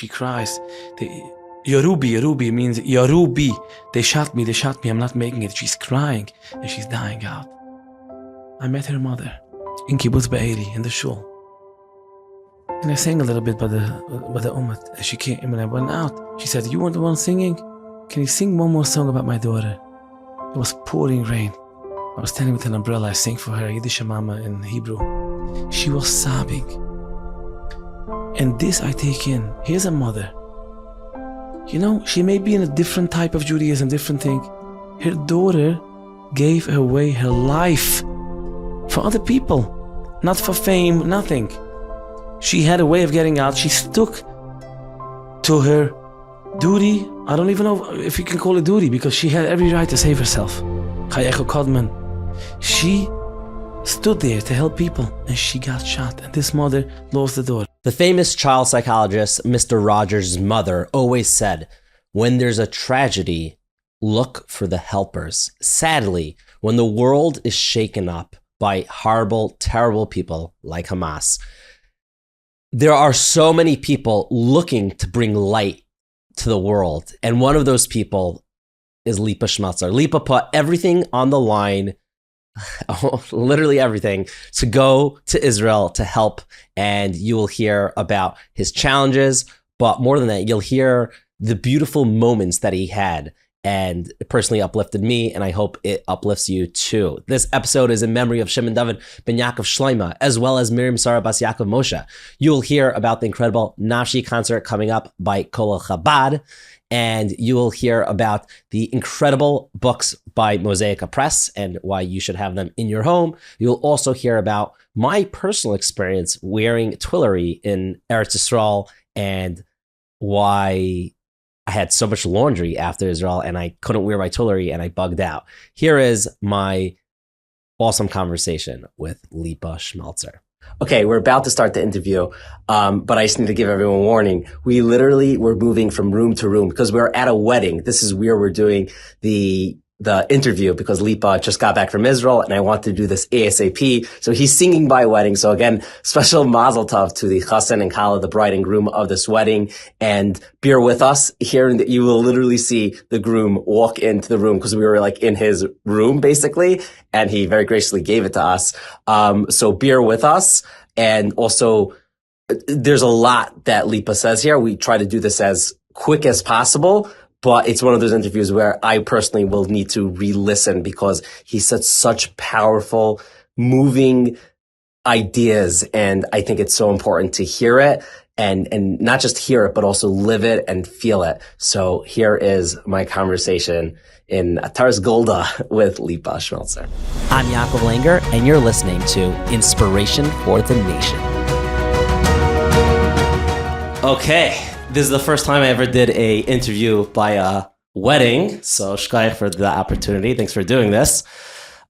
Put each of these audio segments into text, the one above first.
She cries. Yorubi means Yorubi. They shot me, I'm not making it. She's crying and she's dying out. I met her mother in Kibbutz Be'eri, in the shul. And I sang a little bit by the Ummah. As she came, when I went out, she said, "You weren't the one singing? Can you sing one more song about my daughter?" It was pouring rain. I was standing with an umbrella. I sang for her Yiddish Mama in Hebrew. She was sobbing. And this I take in. Here's a mother. She may be in a different type of Judaism, different thing. Her daughter gave away her life for other people, not for fame, nothing. She had a way of getting out. She stuck to her duty. I don't even know if you can call it duty, because she had every right to save herself. She stood there to help people, and she got shot, and this mother lost the daughter. The famous child psychologist, Mr. Rogers' mother, always said, when there's a tragedy, look for the helpers. Sadly, when the world is shaken up by horrible, terrible people like Hamas, there are so many people looking to bring light to the world. And one of those people is Lipa Schmeltzer. Lipa put everything on the line, literally everything, to go to Israel to help. And you will hear about his challenges, but more than that, you'll hear the beautiful moments that he had. And it personally uplifted me, and I hope it uplifts you too. This episode is in memory of Shimon David ben Yaakov Shloima, as well as Miriam Sarah Bas Yaakov Moshe. You will hear about the incredible Nafshi concert coming up by Colel Chabad, and you will hear about the incredible books by Mosaica Press and why you should have them in your home. You'll also hear about my personal experience wearing Twillery in Eretz Yisrael and why I had so much laundry after Israel and I couldn't wear my Twillery and I bugged out. Here is my awesome conversation with Lipa Schmeltzer. Okay, we're about to start the interview, but I just need to give everyone a warning. We literally were moving from room to room because we're at a wedding. This is where we're doing the interview because Lipa just got back from Israel and I want to do this ASAP. So he's singing by wedding. So again, special mazel tov to the chassan and kala, the bride and groom of this wedding. And bear with us here. You will literally see the groom walk into the room because we were like in his room basically. And he very graciously gave it to us. So bear with us. And also there's a lot that Lipa says here. We try to do this as quick as possible. But it's one of those interviews where I personally will need to re-listen because he said such powerful, moving ideas. And I think it's so important to hear it and not just hear it, but also live it and feel it. So here is my conversation in Ataris Golda with Lipa Schmeltzer. I'm Yaakov Langer, and you're listening to Inspiration for the Nation. Okay. This is the first time I ever did a interview by a wedding, so shkayach for the opportunity. Thanks for doing this.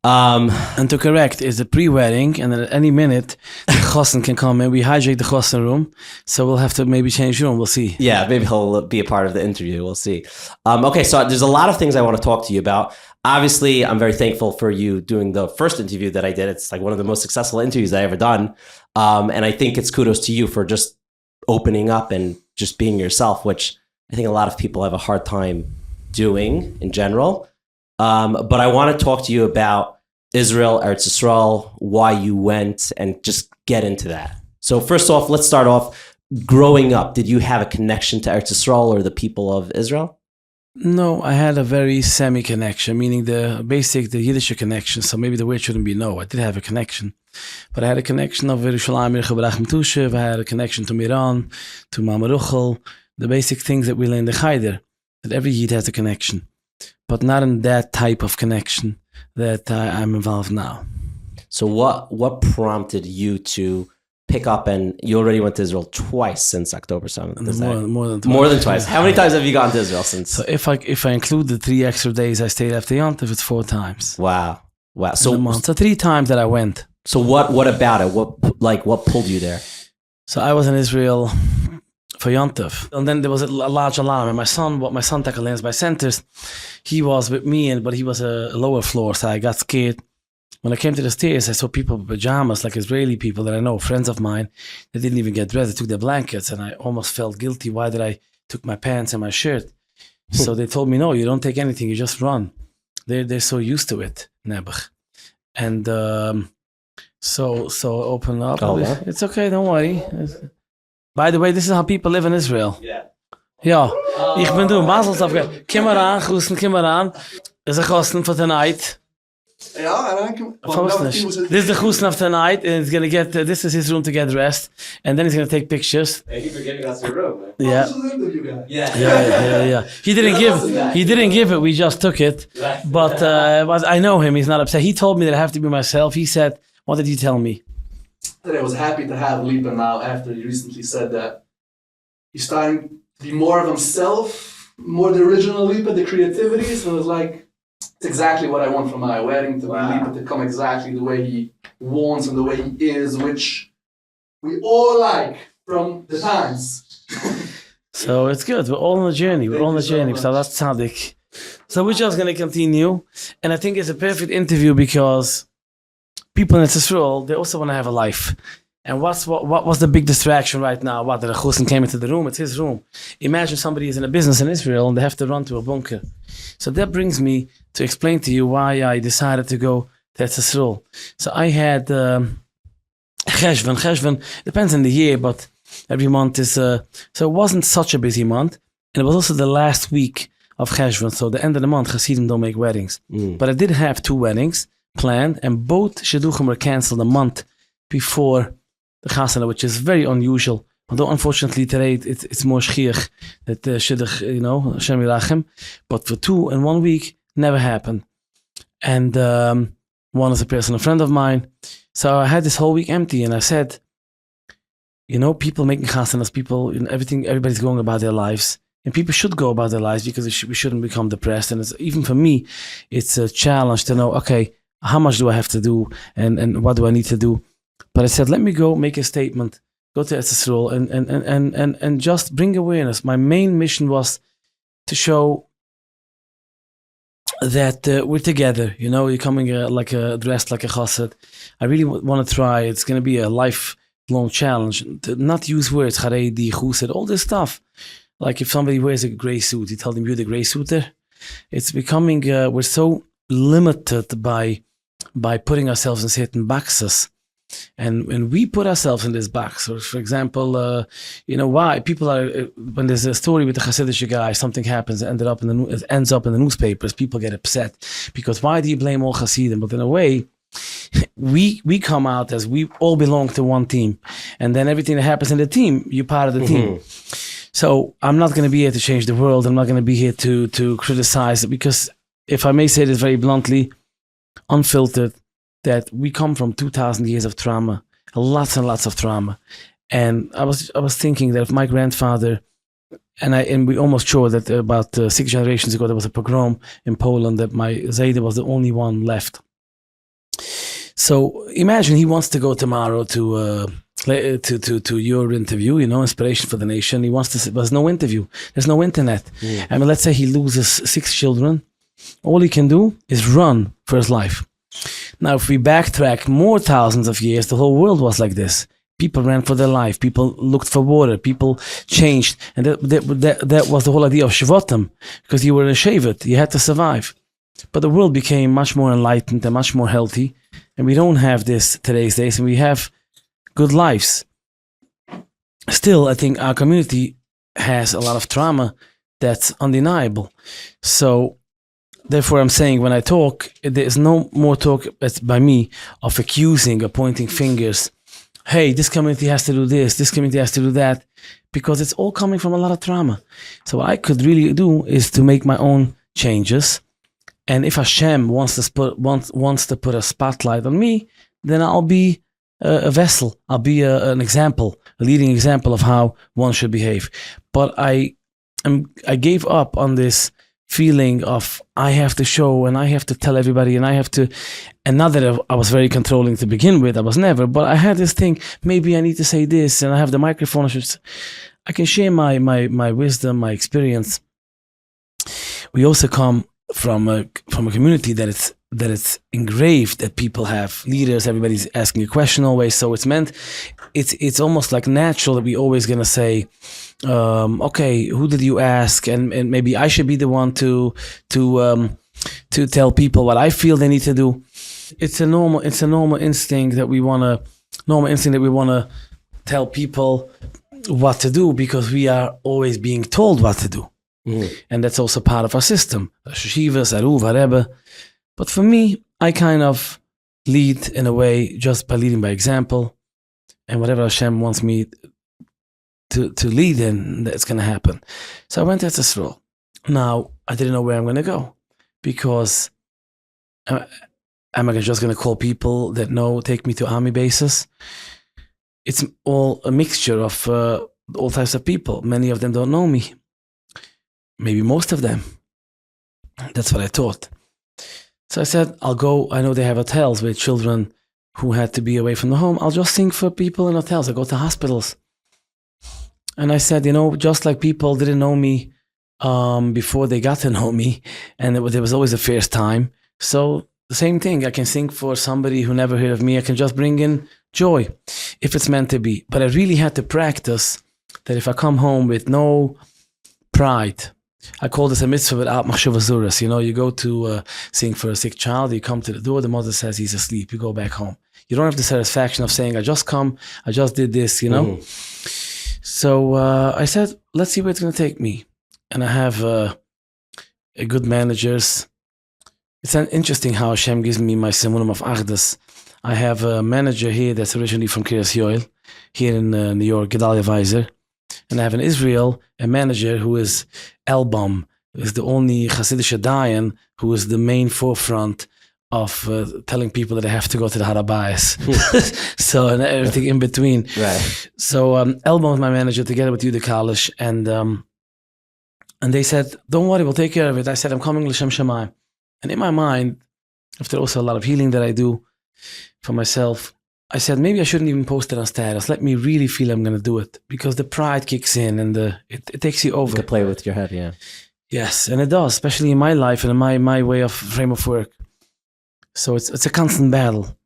And to correct, it's a pre-wedding, and at any minute, the chassan can come in. We hijack the chassan room, so we'll have to maybe change the room. We'll see. Yeah, maybe he'll be a part of the interview. We'll see. Okay, so there's a lot of things I want to talk to you about. Obviously, I'm very thankful for you doing the first interview that I did. It's like one of the most successful interviews I've ever done. And I think it's kudos to you for just opening up and just being yourself, which I think a lot of people have a hard time doing in general. But I want to talk to you about Israel, Eretz Yisrael, why you went, and just get into that. So first off, let's start off. Growing up, did you have a connection to Eretz Yisrael or the people of Israel? No, I had a very semi-connection, meaning the Yiddish connection. So maybe the word shouldn't be no. I did have a connection. But I had a connection of Yerushalayim, Chabad Tushev. I had a connection to Miran, to Mama Ruchel, the basic things that we learn in the Chayder, that every Yid has a connection. But not in that type of connection that I'm involved now. So what prompted you to pick up, and you already went to Israel twice since October 7th. More than twice. More than twice. How many times have you gone to Israel since? So if I include the 3 extra days I stayed after Yontif, it's 4 times. Wow. So 3 times that I went. So what about it? What pulled you there? So I was in Israel for Yontif. And then there was a large alarm. And my son Taka learns by centers. He was with me, but he was a lower floor. So I got scared. when I came to the stairs, I saw people with pajamas, like Israeli people that I know, friends of mine, that didn't even get dressed. They took their blankets, and I almost felt guilty. Why did I took my pants and my shirt? So they told me, no, you don't take anything. You just run. They're so used to it, Nebuch. And so open up. Oh, wow. It's okay, don't worry. By the way, this is how people live in Israel. Yeah. Ja, ich bin du, Maseltov. Komm mal ran, Husten, komm mal ran. Is a Husten for tonight. Ja, This is the Husten of tonight, and he's gonna get. This is his room to get dressed, and then he's gonna take pictures. Thank you for giving us your room. Man. Yeah, Yeah. yeah. He didn't give it. We just took it. But I know him. He's not upset. He told me that I have to be myself. He said, "What did he tell me?" That I was happy to have Lipa now after he recently said that he's starting to be more of himself, more the original Lipa, the creativity. So it was like, it's exactly what I want for my wedding, to be Lipa, to come exactly the way he wants and the way he is, which we all like from the times. So it's good. We're all on a journey. We're all on a journey. So that's Tzaddik. So we're just going to continue. And I think it's a perfect interview because people in Israel, they also want to have a life. And what was the big distraction right now? What, the Chusin came into the room? It's his room. Imagine somebody is in a business in Israel and they have to run to a bunker. So that brings me to explain to you why I decided to go to Israel. So I had Cheshvan depends on the year, but every month is, so it wasn't such a busy month. And it was also the last week of Cheshvan. So the end of the month, Hasidim don't make weddings. But I did have 2 weddings planned, and both Shidduchim were canceled a month before the Chasana, which is very unusual. Although unfortunately today it's more shchiach that Shidduch, Hashem Yirachem. But for 2 in 1 week, never happened. And one is a personal friend of mine. So I had this whole week empty, and I said, people making chasanas, people, everybody's going about their lives, and people should go about their lives because we shouldn't become depressed. And even for me, it's a challenge to know, okay, how much do I have to do, and what do I need to do? But I said, let me go make a statement, go to Eretz Yisrael, and just bring awareness. My main mission was to show that we're together. You're coming dressed like a chassid. I really want to try. It's going to be a lifelong challenge to not use words, charedi, chused, all this stuff. Like if somebody wears a gray suit, you tell them you're the gray suiter. It's becoming, we're so limited by putting ourselves in certain boxes. And when we put ourselves in this box, or for example, why people are, when there's a story with the Hasidic guy, something happens, it ends up in the newspapers, people get upset because why do you blame all Hasidim? But in a way, we come out as we all belong to one team, and then everything that happens in the team, you're part of the team. So I'm not going to be here to change the world. I'm not going to be here to criticize it, because if I may say this very bluntly, unfiltered, that we come from 2,000 years of trauma, lots and lots of trauma. And I was thinking that if my grandfather, and we almost sure that about 6 generations ago, there was a pogrom in Poland that my Zayda was the only one left. So imagine he wants to go tomorrow to your interview, Inspiration for the Nation. He wants to, there's no interview. There's no internet. I mean, let's say he loses 6 children. All he can do is run for his life. Now, if we backtrack more thousands of years, the whole world was like this. People ran for their life. People looked for water. People changed. And that was the whole idea of Shvatim, because you were a Shevet. You had to survive. But the world became much more enlightened and much more healthy. And we don't have this today's days, and we have good lives. Still, I think our community has a lot of trauma that's undeniable. So, therefore, I'm saying when I talk, there's no more talk by me of accusing or pointing fingers. Hey, this community has to do this community has to do that, because it's all coming from a lot of trauma. So what I could really do is to make my own changes. And if Hashem wants to put a spotlight on me, then I'll be a vessel. I'll be an example, a leading example of how one should behave. But I gave up on this feeling of I have to show and I have to tell everybody and I have to, and not that I was very controlling to begin with, I was never, but I had this thing, maybe I need to say this, and I have the microphone, I can share my wisdom, my experience. We also come from a community that that it's engraved that people have leaders, everybody's asking a question always. So it's meant, it's almost like natural that we always gonna say, okay, who did you ask? And maybe I should be the one to tell people what I feel they need to do. It's a normal instinct that we wanna tell people what to do because we are always being told what to do. And that's also part of our system. Shivas, Aruv, Rebbe. But for me, I kind of lead in a way just by leading by example. And whatever Hashem wants me to lead in, that's going to happen. So I went at this role. Now, I didn't know where I'm going to go because am I just going to call people that take me to army bases? It's all a mixture of all types of people. Many of them don't know me. Maybe most of them. That's what I thought. So I said, I'll go. I know they have hotels with children who had to be away from the home. I'll just sing for people in hotels. I go to hospitals. And I said, just like people didn't know me before they got to know me, and there was always a first time. So the same thing, I can sing for somebody who never heard of me. I can just bring in joy if it's meant to be. But I really had to practice that if I come home with no pride, I call this a mitzvah without machshav azuras. You go to sing for a sick child, you come to the door, the mother says he's asleep, you go back home. You don't have the satisfaction of saying, I just did this, So I said, let's see where it's going to take me. And I have a good managers. It's interesting how Hashem gives me my simunim of Achdus. I have a manager here that's originally from Kiryas Yoel, here in New York, Gedalia Weiser. And I have in Israel a manager who is Elbam, who is the only Hasidic Dayan who is the main forefront of telling people that they have to go to the Harabayas. So, and everything in between. Right. So Elbam was my manager together with Yudik Kalish. And they said, don't worry, we'll take care of it. I said, I'm coming L'Shem Shamayim. And in my mind, after also a lot of healing that I do for myself, I said, maybe I shouldn't even post it on status. Let me really feel I'm going to do it. Because the pride kicks in and it takes you over. You can play with your head, yeah. Yes, and it does, especially in my life and in my way of frame of work. So it's a constant battle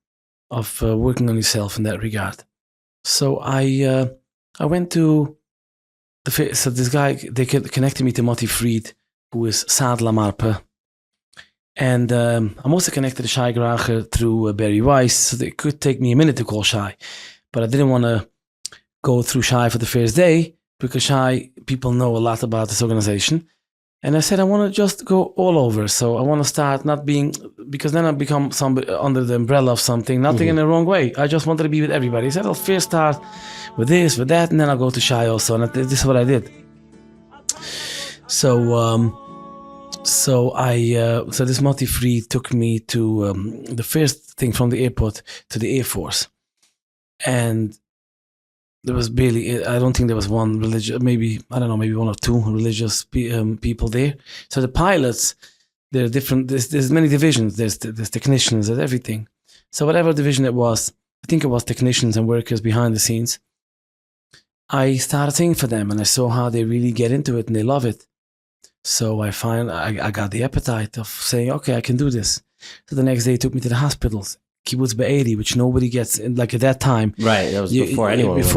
of working on yourself in that regard. So I went to, this guy, they connected me to Moti Fried, who is Sadla Marpe. And I'm also connected to Shai Gracher through Barry Weiss. So it could take me a minute to call Shai. But I didn't want to go through Shai for the first day because Shai, people know a lot about this organization. And I said, I want to just go all over. So I want to start not being, because then I become somebody under the umbrella of something, nothing in the wrong way. I just wanted to be with everybody. I said, I'll first start with this, with that, and then I'll go to Shai also. And this is what I did. So this Moti Fried took me to the first thing from the airport to the Air Force. And there was barely, I don't think there was one religious, maybe one or two religious people there. So the pilots, they're different, there's many divisions, there's technicians, there's everything. So whatever division it was, I think it was technicians and workers behind the scenes. I started singing for them and I saw how they really get into it and they love it. So I got the appetite of saying, okay, I can do this. So the next day he took me to the hospitals, Kibbutz Be'eri, which nobody gets, like at that time. Right, that was before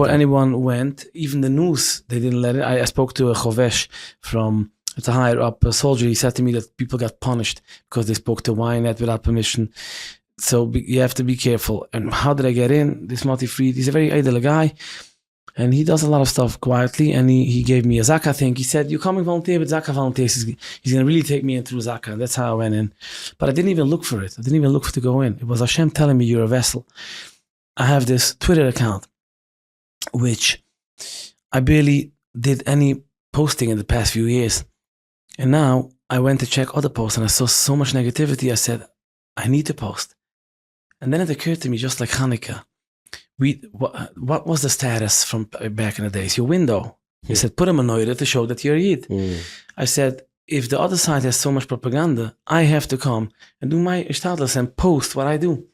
anyone went. Even the news, they didn't let it. I spoke to a Chovesh from, it's a higher up soldier. He said to me that people got punished because they spoke to Ynet without permission. So you have to be careful. And how did I get in? This Moti Fried, he's a very idle guy. And he does a lot of stuff quietly. And he gave me a Zaka thing. He said, you're coming volunteer with Zaka volunteers. He's going to really take me in through Zaka. And that's how I went in. But I didn't even look for it. I didn't even look for to go in. It was Hashem telling me, you're a vessel. I have this Twitter account, which I barely did any posting in the past few years. And now I went to check other posts and I saw so much negativity. I said, I need to post. And then it occurred to me, just like Chanukah, what was the status from back in the days? Your window. He said, put a menorah to show that you're a Yid. I said, if the other side has so much propaganda, I have to come and do my ishtadlus and post what I do.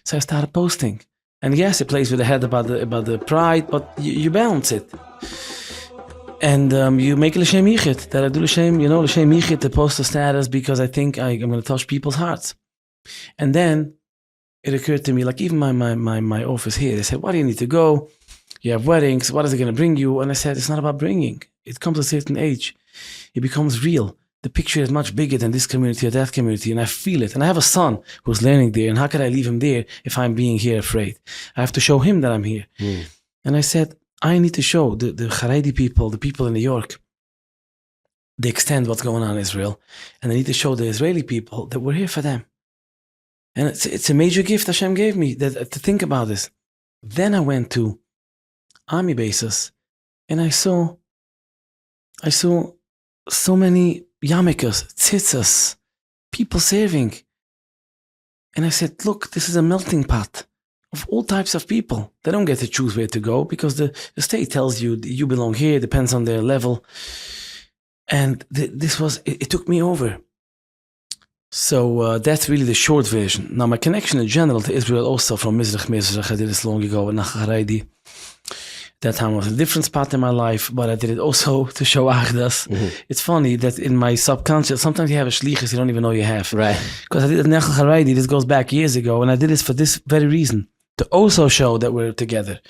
So I started posting. And yes, it plays with the head about the pride, but you balance it. And you make l'shem yichit, that I do l'shem yichit to post the status because I think I'm going to touch people's hearts. And then it occurred to me, like even my office here, they said, why do you need to go? You have weddings. What is it going to bring you? And I said, it's not about bringing. It comes at a certain age. It becomes real. The picture is much bigger than this community or that community. And I feel it. And I have a son who's learning there. And how could I leave him there if I'm being here afraid? I have to show him that I'm here. And I said, I need to show the Haredi people, the people in New York, the extent what's going on in Israel. And I need to show the Israeli people that we're here for them. And it's a major gift Hashem gave me that to think about this. Then I went to army bases and I saw so many yarmulkes, tzitzas, people serving. And I said, look, this is a melting pot of all types of people. They don't get to choose where to go because the state tells you you belong here, depends on their level. And it took me over. So that's really the short version. Now my connection in general to Israel also from Mizrach, I did this long ago in Haredi. That time was a different spot in my life, but I did it also to show Achdas. It's funny that in my subconscious, sometimes you have a shlichus you don't even know you have. Right. Because I did it in Haredi, this goes back years ago, and I did this for this very reason, to also show that we're together.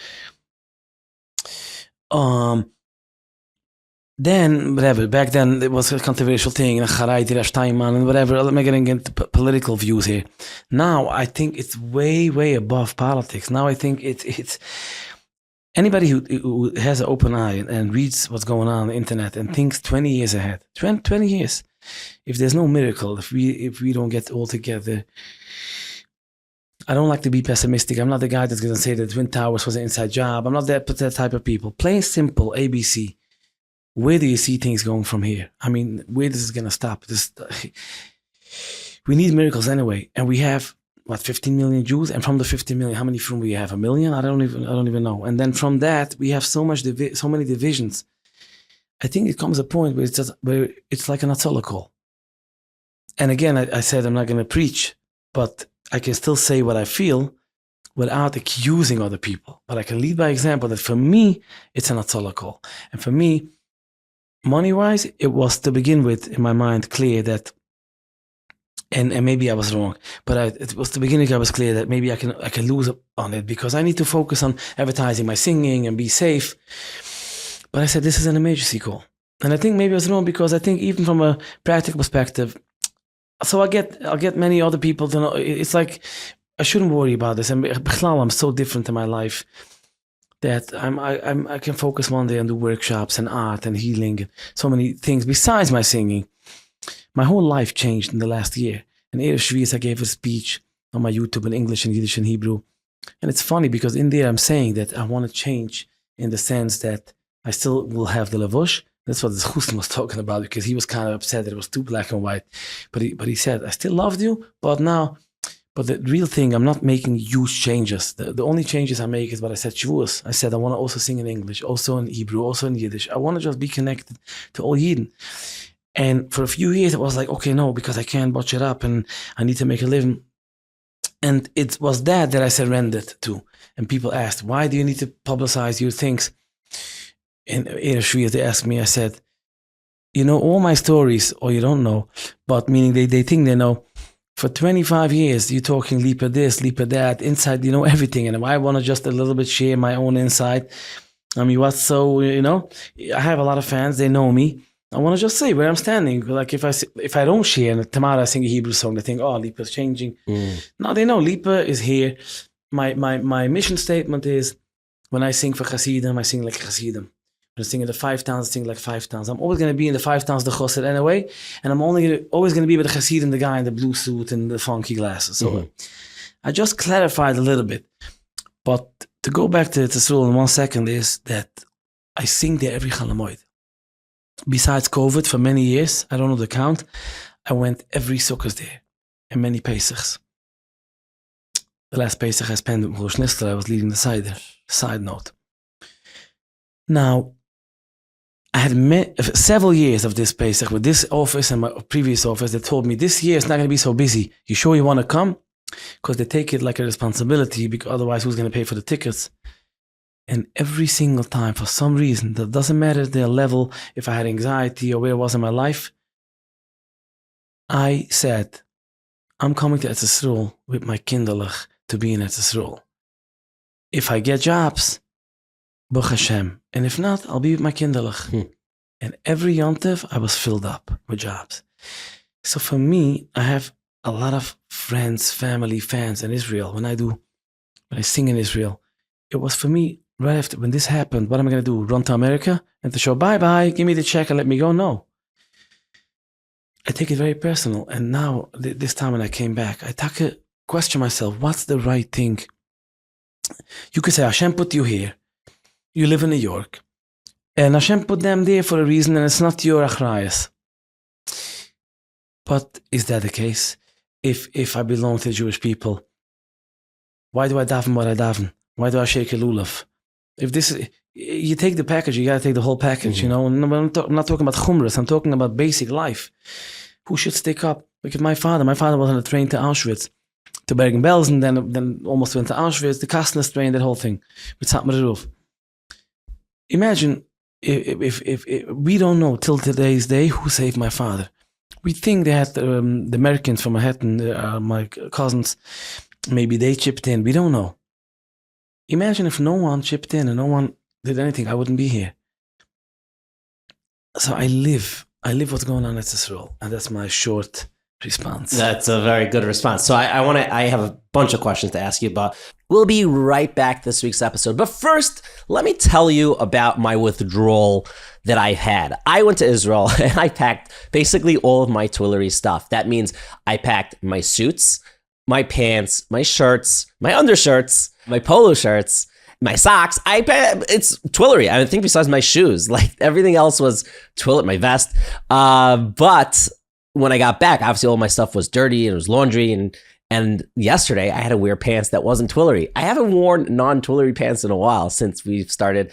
Then, whatever, back then it was a controversial thing, and Haredi, Rashtayman, and whatever, I'm not getting into political views here. Now, I think it's way, way above politics. Now I think it's anybody who has an open eye and reads what's going on the internet and thinks 20 years ahead, 20 years, if there's no miracle, if we don't get all together, I don't like to be pessimistic. I'm not the guy that's going to say that Twin Towers was an inside job. I'm not that type of people. Plain simple, ABC. Where do you see things going from here? I mean, where this is going to stop? We need miracles anyway. And we have, 15 million Jews? And from the 15 million, how many from we have? 1 million? I don't even know. And then from that, we have so many divisions. I think it comes a point where it's like an anthology call. And again, I said I'm not going to preach, but I can still say what I feel without accusing other people. But I can lead by example that for me, it's an anthology call. And for me, money-wise, it was to begin with, in my mind, clear that, and maybe I was wrong, but it was the beginning I was clear that maybe I can lose on it because I need to focus on advertising my singing and be safe. But I said, this is an emergency call. And I think maybe I was wrong because I think even from a practical perspective, so I'll get many other people to know, it's like, I shouldn't worry about this. And I'm so different in my life that I can focus one day on the workshops and art and healing and so many things besides my singing. My whole life changed in the last year. In Erev Shvius, I gave a speech on my YouTube in English and Yiddish and Hebrew. And it's funny because in there I'm saying that I want to change in the sense that I still will have the lavush. That's what the Chusn was talking about because he was kind of upset that it was too black and white. But he said, I still loved you, but the real thing, I'm not making huge changes. The only changes I make is what I said, Shavuos. I said, I want to also sing in English, also in Hebrew, also in Yiddish. I want to just be connected to all Yidden. And for a few years, it was like, okay, no, because I can't botch it up and I need to make a living. And it was that I surrendered to. And people asked, why do you need to publicize your things? In Erev Shvius, they asked me, I said, you know, all my stories, or you don't know, but meaning they think they know. For 25 years, you're talking Lipa this, Lipa that, inside, you know, everything. And I want to just a little bit share my own insight. I mean, I have a lot of fans, they know me. I want to just say where I'm standing. Like if I don't share, and tomorrow I sing a Hebrew song, they think, oh, Lipa's changing. No, they know Lipa is here. My mission statement is, when I sing for Hasidim, I sing like Hasidim. When I sing in the 5 towns, I sing like 5 towns. I'm always going to be in the 5 towns, the Chosed anyway. And I'm always going to be with the Hasidim, the guy in the blue suit and the funky glasses. So I just clarified a little bit. But to go back to Tzul in 1 second is that I sing there every Chalamoid. Besides COVID, for many years, I don't know the count, I went every Sukkot there and many Pesachs. The last Pesach I spent with Schmeltzer, I was leading the side note. Now, I had several years of this Pesach with this office and my previous office that told me this year is not going to be so busy. You sure you want to come? Because they take it like a responsibility, because otherwise who's going to pay for the tickets? And every single time, for some reason, that doesn't matter their level, if I had anxiety or where I was in my life, I said, I'm coming to Eretz Yisrael with my kinderlich to be in Eretz Yisrael. If I get jobs, Baruch Hashem. And if not, I'll be with my kinderlich. And every yontif, I was filled up with jobs. So for me, I have a lot of friends, family, fans in Israel. When I sing in Israel, it was for me, right after, when this happened, what am I going to do? Run to America and to show, bye-bye, give me the check and let me go? No. I take it very personal. And now, this time when I came back, I question myself, what's the right thing? You could say, Hashem put you here. You live in New York. And Hashem put them there for a reason, and it's not your achrayas. But is that the case? If I belong to the Jewish people, why do I daven what I daven? Why do I shake a lulav? You take the package, you got to take the whole package, you know. And I'm not talking about chumras, I'm talking about basic life. Who should stick up? Look at my father. My father was on a train to Auschwitz, to Bergen-Belsen, then almost went to Auschwitz, the Kastner train, that whole thing. With Satmarov. Imagine if we don't know till today's day who saved my father. We think they had the Americans from Manhattan, my cousins, maybe they chipped in. We don't know. Imagine if no one chipped in and no one did anything, I wouldn't be here. So I live what's going on at Israel, and that's my short response. That's a very good response. So I have a bunch of questions to ask you about. We'll be right back this week's episode. But first, let me tell you about my withdrawal that I had. I went to Israel and I packed basically all of my Twillery stuff. That means I packed my suits, my pants, my shirts, my undershirts, my polo shirts, my socks. It's Twillery. I think besides my shoes, like everything else was Twiller, my vest. But when I got back, obviously all my stuff was dirty and it was laundry. And yesterday I had to wear pants that wasn't Twillery. I haven't worn non-Twillery pants in a while since we've started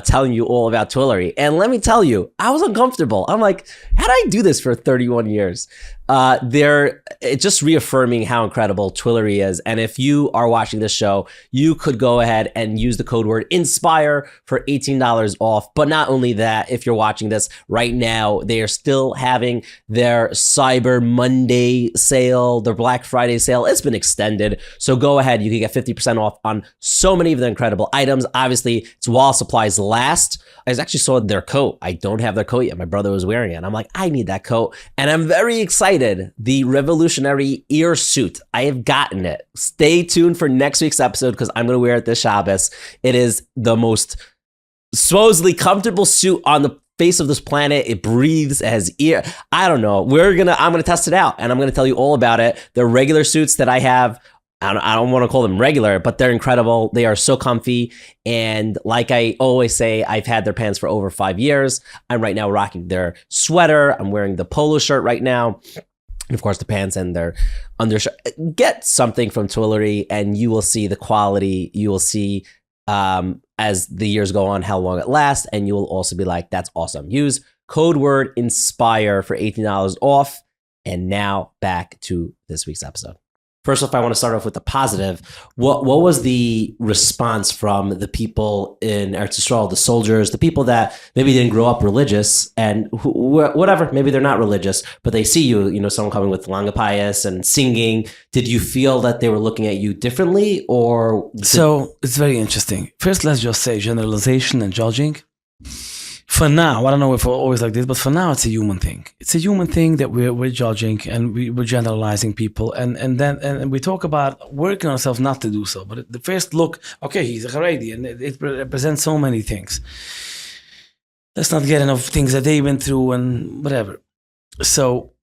telling you all about Twillery. And let me tell you, I was uncomfortable. I'm like, how did I do this for 31 years? It's just reaffirming how incredible Twillery is. And if you are watching this show, you could go ahead and use the code word INSPIRE for $18 off. But not only that, if you're watching this right now, they are still having their Cyber Monday sale, their Black Friday sale. It's been extended. So go ahead. You can get 50% off on so many of the incredible items. Obviously, it's while supplies last. I actually saw their coat. I don't have their coat yet. My brother was wearing it. I'm like, I need that coat. And I'm very excited. The revolutionary ear suit. I have gotten it. Stay tuned for next week's episode because I'm going to wear it this Shabbos. It is the most supposedly comfortable suit on the face of this planet. It breathes, it has ear. I don't know. I'm going to test it out and I'm going to tell you all about it. The regular suits that I have, I don't want to call them regular, but they're incredible. They are so comfy. And like I always say, I've had their pants for over 5 years. I'm right now rocking their sweater. I'm wearing the polo shirt right now. And of course, the pants and their undershirt. Get something from Twillery and you will see the quality. You will see as the years go on how long it lasts. And you will also be like, that's awesome. Use code word INSPIRE for $18 off. And now back to this week's episode. First off, I want to start off with the positive. What was the response from the people in Eretz Yisrael, the soldiers, the people that maybe didn't grow up religious and whatever, maybe they're not religious, but they see you, someone coming with langapayas and singing. Did you feel that they were looking at you differently or? So it's very interesting. First, let's just say generalization and judging. For now, I don't know if we're always like this, but for now, it's a human thing. It's a human thing that we're judging and we're generalizing people. And then we talk about working on ourselves not to do so. But the first look, okay, he's a Haredi, and it represents so many things. Let's not get enough things that they went through and whatever. So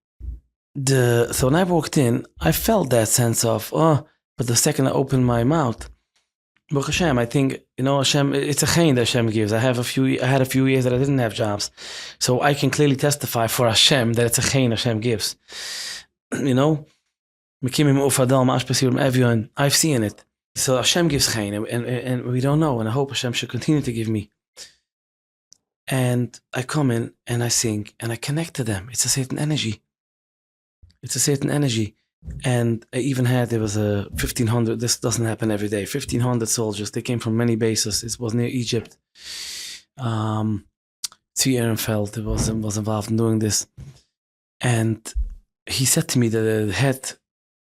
when I walked in, I felt that sense of, but the second I opened my mouth, Baruch Hashem, I think, Hashem, it's a chayin that Hashem gives. I had a few years that I didn't have jobs. So I can clearly testify for Hashem that it's a chayin Hashem gives. I've seen it. So Hashem gives chayin and we don't know. And I hope Hashem should continue to give me. And I come in and I sing and I connect to them. It's a certain energy. And I even there was a 1,500, this doesn't happen every day, 1,500 soldiers. They came from many bases. It was near Egypt. Tzvi Ehrenfeld was involved in doing this. And he said to me, the head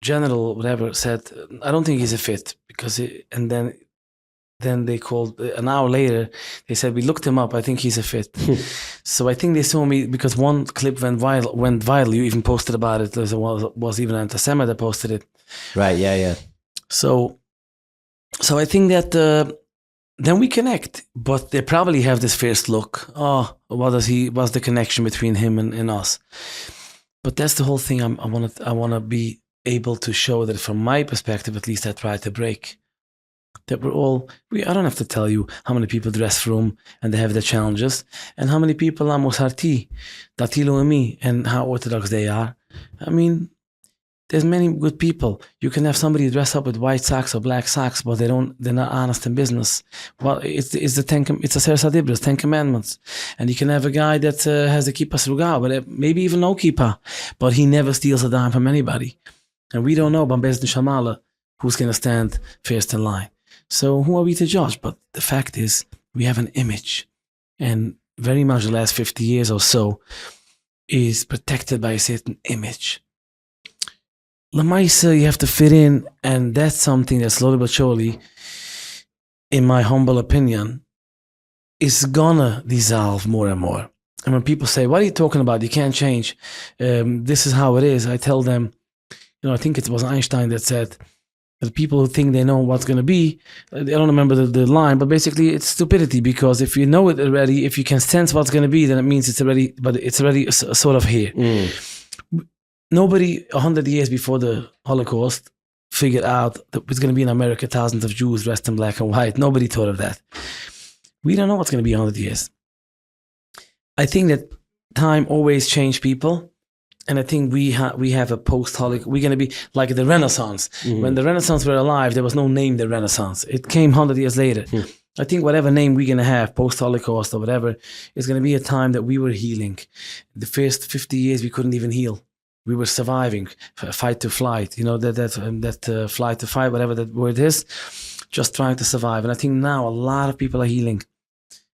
general, whatever, said, I don't think he's a fit because, and then they called an hour later. They said we looked him up. I think he's a fit. So I think they saw me because one clip went viral. You even posted about it. There was even an anti-Semite that posted it. Right. Yeah. So I think that then we connect. But they probably have this first look. Oh, what's the connection between him and us? But that's the whole thing. I want to be able to show that from my perspective, at least I try to break. That I don't have to tell you how many people dress frum and they have their challenges, and how many people are Mosarti, Datilu and me, and how orthodox they are. I mean, there's many good people. You can have somebody dress up with white socks or black socks, but they're not honest in business. Well, it's a Sefer Sadibras, 10 Commandments. And you can have a guy that has a kippah sruga, but maybe even no kippah, but he never steals a dime from anybody. And we don't know, Bambez de Shamala, who's going to stand first in line. So who are we to judge? But the fact is, we have an image. And very much the last 50 years or so is protected by a certain image. Lamaisa, you have to fit in, and that's something that slowly but surely, in my humble opinion, is gonna dissolve more and more. And when people say, what are you talking about? You can't change. This is how it is. I tell them, I think it was Einstein that said, the people who think they know what's going to be, I don't remember the line, but basically it's stupidity, because if you know it already, if you can sense what's going to be, then it means it's already sort of here. Nobody 100 years before the Holocaust figured out that it's going to be in America thousands of Jews dressed in black and white. Nobody thought of that. We don't know what's going to be 100 years. I think that time always changed people. And I think we have a post-Holocaust. We're going to be like the Renaissance. Mm-hmm. When the Renaissance were alive, there was no name the Renaissance. It came 100 years later. Mm-hmm. I think whatever name we're going to have, post-Holocaust or whatever, is going to be a time that we were healing. The first 50 years, we couldn't even heal. We were surviving, fight to flight, that flight to fight, whatever that word is, just trying to survive. And I think now a lot of people are healing.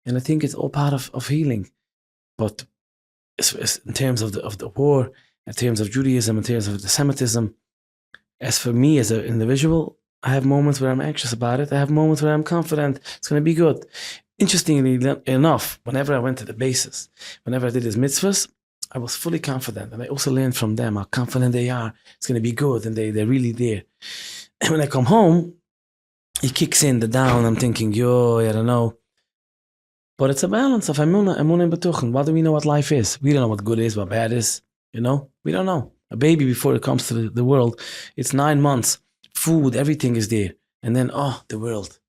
And I think it's all part of healing. But in terms of the war, in terms of Judaism, in terms of the Semitism, as for me as an individual, I have moments where I'm anxious about it. I have moments where I'm confident it's going to be good. Interestingly enough, whenever I went to the bases, whenever I did his mitzvahs, I was fully confident. And I also learned from them how confident they are. It's going to be good, and they're really there. And when I come home, he kicks in the down. I'm thinking, I don't know. But it's a balance of emunah and betuchen. What do we know what life is? We don't know what good is, what bad is. We don't know. A baby, before it comes to the world, it's 9 months. Food, everything is there. And then, the world.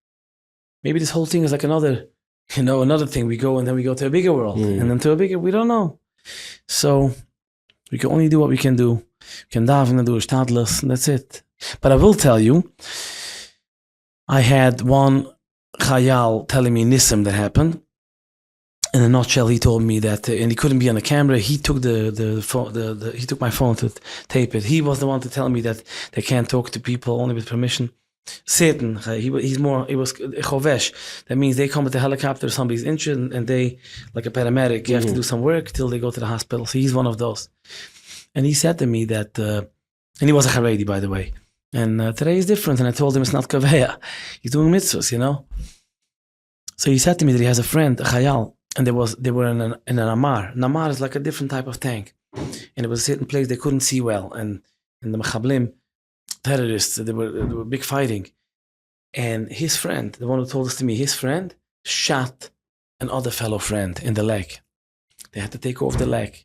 Maybe this whole thing is like another thing. We go and then we go to a bigger world. And then to a bigger, we don't know. So we can only do what we can do. We can daven and do shtadlus, and that's it. But I will tell you, I had one chayal telling me nisim that happened. In a nutshell, he told me that, and he couldn't be on the camera. He took the phone. He took my phone to tape it. He was the one to tell me that they can't talk to people only with permission. Satan, he was chovesh. That means they come with the helicopter. Somebody's injured, and they, like a paramedic, you have to do some work till they go to the hospital. So he's one of those. And he said to me that, and he was a Haredi, by the way. And today is different. And I told him it's not kaveya. He's doing mitzvahs, So he said to me that he has a friend, a chayal. And they were in an amar. An amar is like a different type of tank. And it was a certain place they couldn't see well. And the Mechablim, terrorists, they were big fighting. And his friend, the one who told us to me, his friend shot another fellow friend in the leg. They had to take off the leg.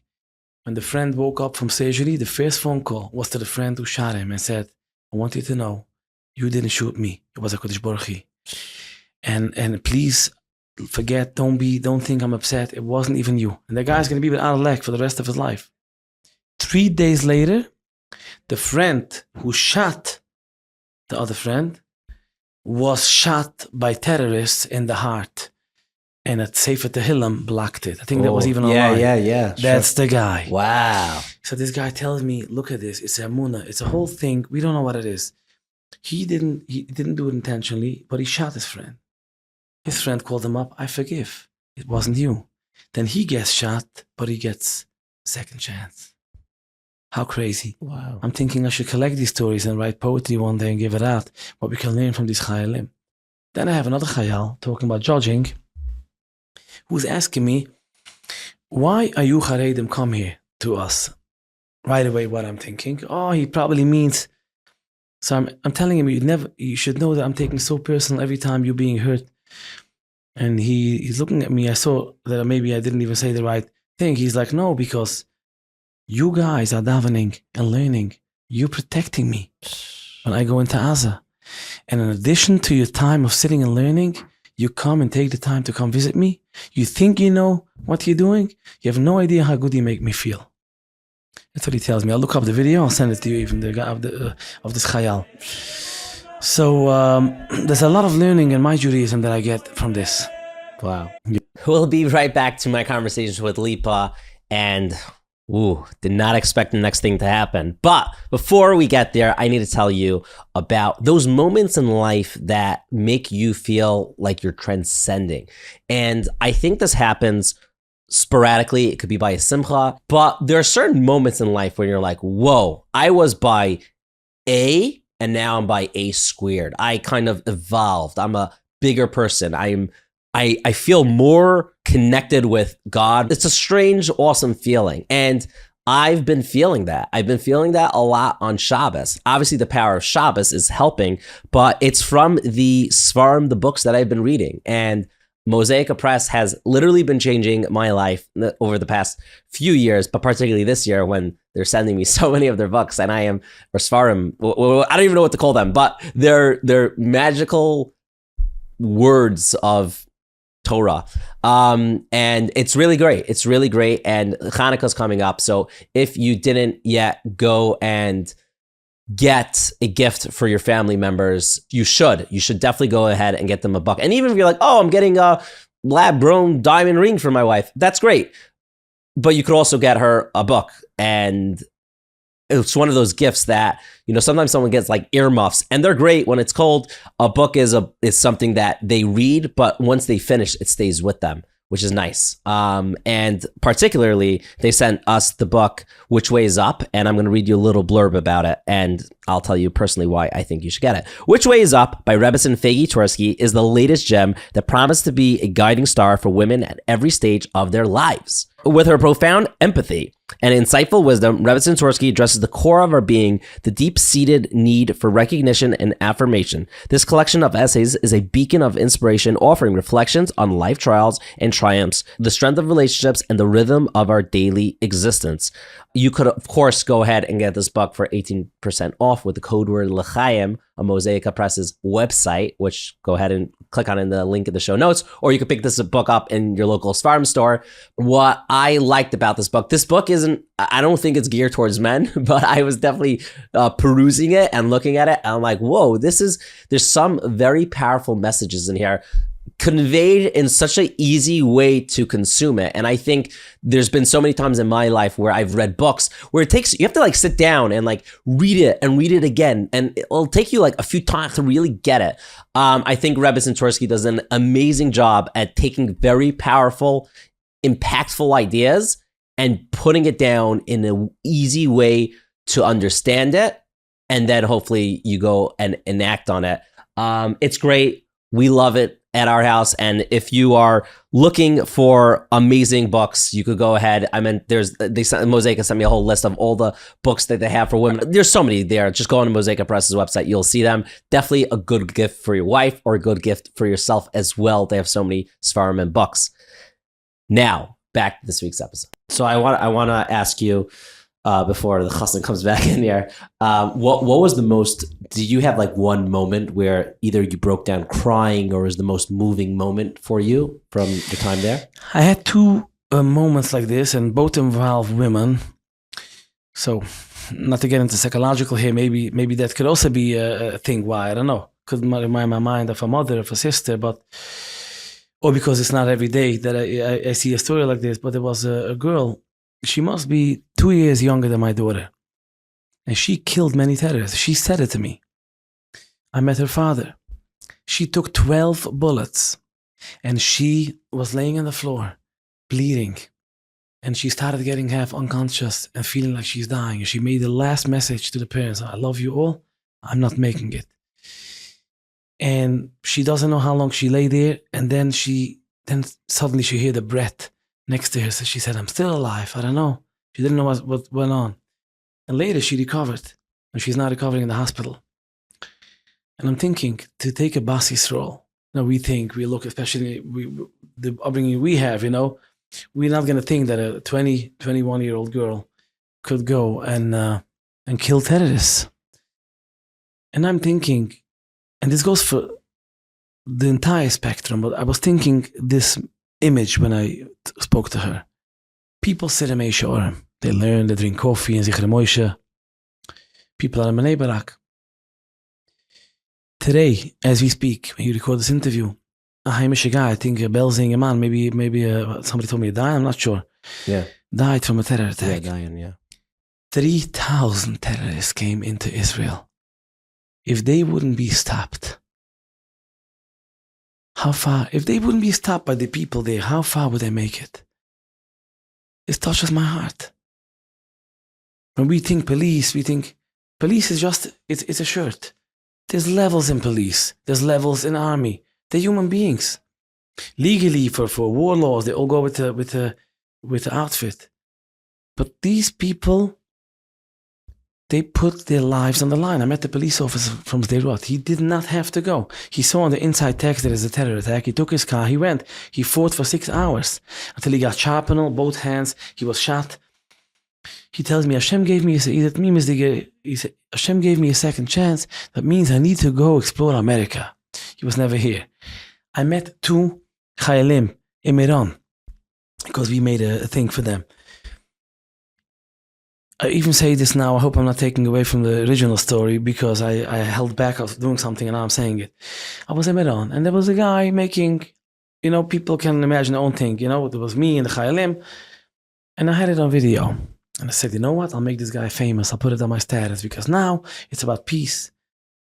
When the friend woke up from surgery, the first phone call was to the friend who shot him and said, I want you to know, you didn't shoot me. It was a Kodesh Baruch Hu. And please, forget, don't think I'm upset. It wasn't even you. And the guy's going to be without a leg for the rest of his life. 3 days later, the friend who shot the other friend was shot by terrorists in the heart. And at Sefer Tehillim blocked it. I think that was even online. Yeah. That's the guy. Wow. So this guy tells me, look at this. It's a emunah. It's a whole thing. We don't know what it is. He didn't do it intentionally, but he shot his friend. His friend called him up, I forgive. It wasn't you. Then he gets shot, but he gets second chance. How crazy. Wow. I'm thinking I should collect these stories and write poetry one day and give it out, what we can learn from these chayalim. Then I have another chayal talking about judging, who's asking me, why are you Haredim come here to us? Right away, what I'm thinking, he probably means. So I'm telling him, you should know that I'm taking so personal every time you're being hurt. And he's looking at me. I saw that maybe I didn't even say the right thing. He's like, no, because you guys are davening and learning. You're protecting me when I go into Aza. And in addition to your time of sitting and learning, you come and take the time to come visit me. You think you know what you're doing. You have no idea how good you make me feel. That's what he tells me. I'll look up the video. I'll send it to you, even the guy of this chayal. So there's a lot of learning in my Judaism that I get from this. Wow. We'll be right back to my conversations with Lipa, and did not expect the next thing to happen. But before we get there, I need to tell you about those moments in life that make you feel like you're transcending. And I think this happens sporadically. It could be by a simcha, but there are certain moments in life where you're like, whoa, I was by A and now I'm by A squared. I kind of evolved. I'm a bigger person. I feel more connected with God. It's a strange, awesome feeling. And I've been feeling that. I've been feeling that a lot on Shabbos. Obviously, the power of Shabbos is helping, but it's from the Svarim, the books that I've been reading. And Mosaica Press has literally been changing my life over the past few years, but particularly this year when they're sending me so many of their books, and or Svarim, I don't even know what to call them, but they're magical words of Torah. And it's really great. It's really great. And Chanukah's coming up. So if you didn't yet go and get a gift for your family members, you should definitely go ahead and get them a book. And even if you're like, I'm getting a lab-grown diamond ring for my wife, that's great. But you could also get her a book. And it's one of those gifts that, sometimes someone gets like earmuffs, and they're great when it's cold. A book is something that they read, but once they finish, it stays with them, which is nice. And particularly, they sent us the book, Which Way Is Up, and I'm going to read you a little blurb about it, and I'll tell you personally why I think you should get it. Which Way Is Up by Rebbetzin Feige Twerski is the latest gem that promised to be a guiding star for women at every stage of their lives. With her profound empathy and insightful wisdom, Rebbetzin Feige addresses the core of our being, the deep-seated need for recognition and affirmation. This collection of essays is a beacon of inspiration, offering reflections on life trials and triumphs, the strength of relationships, and the rhythm of our daily existence. You could, of course, go ahead and get this book for 18% off with the code word L'chaim on Mosaica Press's website, which go ahead and click on in the link in the show notes, or you could pick this book up in your local Svarim store. What I liked about this book I don't think it's geared towards men, but I was definitely perusing it and looking at it, and I'm like, whoa, there's some very powerful messages in here, conveyed in such an easy way to consume it. And I think there's been so many times in my life where I've read books where you have to like sit down and like read it again. And it'll take you like a few times to really get it. I think Rebbetzin Feige does an amazing job at taking very powerful, impactful ideas and putting it down in an easy way to understand it. And then hopefully you go and enact on it. It's great. We love it at our house. And if you are looking for amazing books, you could go ahead. Mosaica sent me a whole list of all the books that they have for women. There's so many there. Just go on to Mosaica Press's website. You'll see them. Definitely a good gift for your wife or a good gift for yourself as well. They have so many Svarim and books. Now, back to this week's episode. So I want to ask you, before the chassan comes back in here, what was the most, do you have like one moment where either you broke down crying or was the most moving moment for you from the time there? I had two moments like this, and both involve women. So not to get into psychological here, maybe that could also be a thing why, I don't know. Could remind my mind of a mother, of a sister, or because it's not every day that I see a story like this, but there was a girl. She must be 2 years younger than my daughter. And she killed many terrorists. She said it to me. I met her father. She took 12 bullets. And she was laying on the floor, bleeding. And she started getting half unconscious and feeling like she's dying. And she made the last message to the parents, I love you all. I'm not making it. And she doesn't know how long she lay there. And then suddenly she heard the breath next to her. So she said, I'm still alive. I don't know. She didn't know what went on. And later she recovered. And she's now recovering in the hospital. And I'm thinking to take a basis role. Now we look, especially the upbringing we have, we're not going to think that a 21-year-old girl could go and kill terrorists. And I'm thinking, and this goes for the entire spectrum, but I was thinking this image when I spoke to her. People sit in Meisha. They learn, they drink coffee and Zichr Moishe. People are in Bnei Barak. Today, as we speak, when you record this interview, a Haimish guy, I think a Belzing man, maybe somebody told me he died, I'm not sure. Yeah. Died from a terror attack. Yeah, dying, yeah. 3,000 terrorists came into Israel. If they wouldn't be stopped, how far? If they wouldn't be stopped by the people there, how far would they make it? This touches my heart. When we think police is just, it's a shirt. There's levels in police. There's levels in army. They're human beings. Legally, for war laws, they all go with the outfit. But these people, they put their lives on the line. I met the police officer from Sderot. He did not have to go. He saw on the inside text there is a terror attack. He took his car. He went. He fought for 6 hours until he got sharpened, both hands. He was shot. He tells me, Hashem gave me a second chance. That means I need to go explore America. He was never here. I met 2 Chayalim in Iran because we made a thing for them. I even say this now. I hope I'm not taking away from the original story because I held back of doing something and now I'm saying it. I was in Iran and there was a guy making, people can imagine their own thing. There was me and the Chayalim and I had it on video. And I said, you know what? I'll make this guy famous. I'll put it on my status because now it's about peace.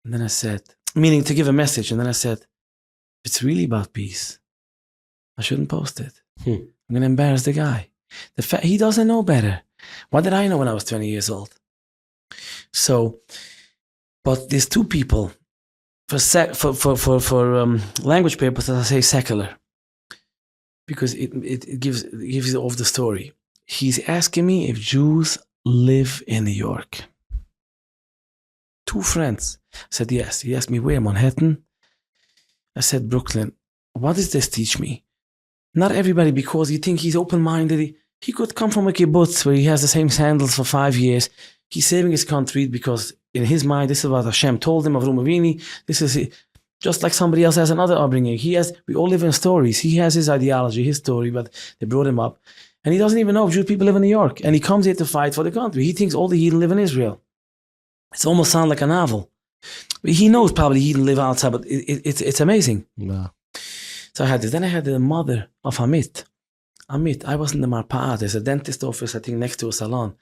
And then I said, meaning to give a message. And then I said, it's really about peace. I shouldn't post it. I'm going to embarrass the guy. He doesn't know better. What did I know when I was 20 years old? So, but there's 2 people for language purposes. I say secular because it gives you off the story. He's asking me if Jews live in New York. 2 friends. I said, yes. He asked me, where? Manhattan? I said, Brooklyn. What does this teach me? Not everybody, because you think he's open-minded. He could come from a kibbutz where he has the same sandals for 5 years. He's saving his country because in his mind, this is what Hashem told him of Rumavini. This is just like somebody else has another upbringing. We all live in stories. He has his ideology, his story, but they brought him up. And he doesn't even know if Jewish people live in New York. And he comes here to fight for the country. He thinks all the Yidden live in Israel. It almost sounds like a novel. But he knows probably Yidden live outside, but it's amazing. Wow. So I had this. Then I had the mother of Amit. I was in the Marpa'ah. There's a dentist office, I think, next to a salon.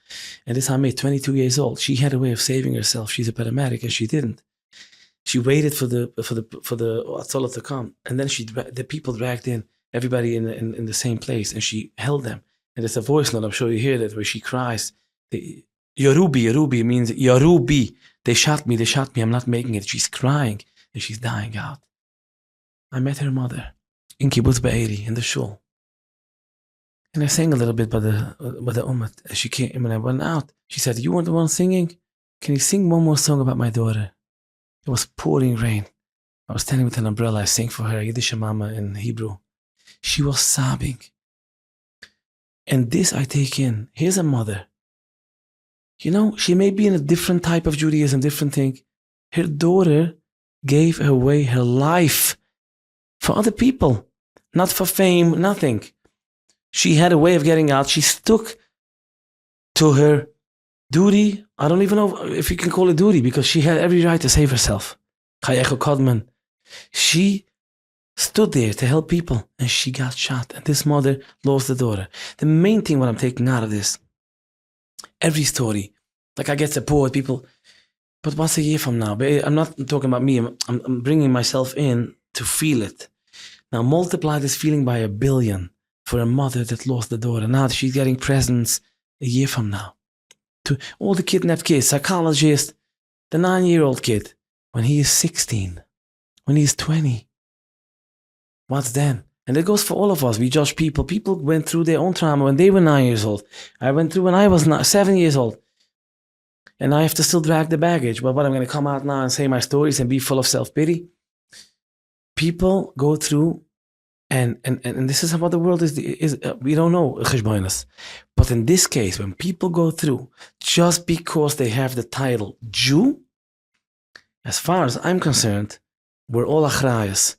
And this Amit, 22 years old, she had a way of saving herself. She's a paramedic, and she didn't. She waited for the Atzolah to come. And then the people dragged in everybody in the same place, and she held them. And there's a voice note, I'm sure you hear that, where she cries. Yarubi means Yarubi. They shot me, I'm not making it. She's crying, and she's dying out. I met her mother in Kibbutz Be'eri, in the shul. And I sang a little bit by the Ummah. She came, when I went out, she said, you weren't the one singing? Can you sing one more song about my daughter? It was pouring rain. I was standing with an umbrella. I sang for her, Yiddish Mama in Hebrew. She was sobbing. And this I take in. Here's a mother. She may be in a different type of Judaism, different thing. Her daughter gave away her life for other people, not for fame, nothing. She had a way of getting out. She stuck to her duty. I don't even know if you can call it duty, because she had every right to save herself. She stood there to help people, and she got shot. And this mother lost the daughter. The main thing what I'm taking out of this, every story, like I get support, people, but what's a year from now? I'm not talking about me. I'm bringing myself in to feel it. Now multiply this feeling by 1 billion for a mother that lost the daughter. Now she's getting presents a year from now. To all the kidnapped kids, psychologist, the 9-year-old kid, when he is 16, when he is 20. What's then? And it goes for all of us. We judge people. People went through their own trauma when they were 9 years old. I went through when I was 7 years old. And I have to still drag the baggage. But what, I'm going to come out now and say my stories and be full of self-pity? People go through, and this is what the world is. We don't know, but in this case, when people go through, just because they have the title Jew, as far as I'm concerned, we're all achrayas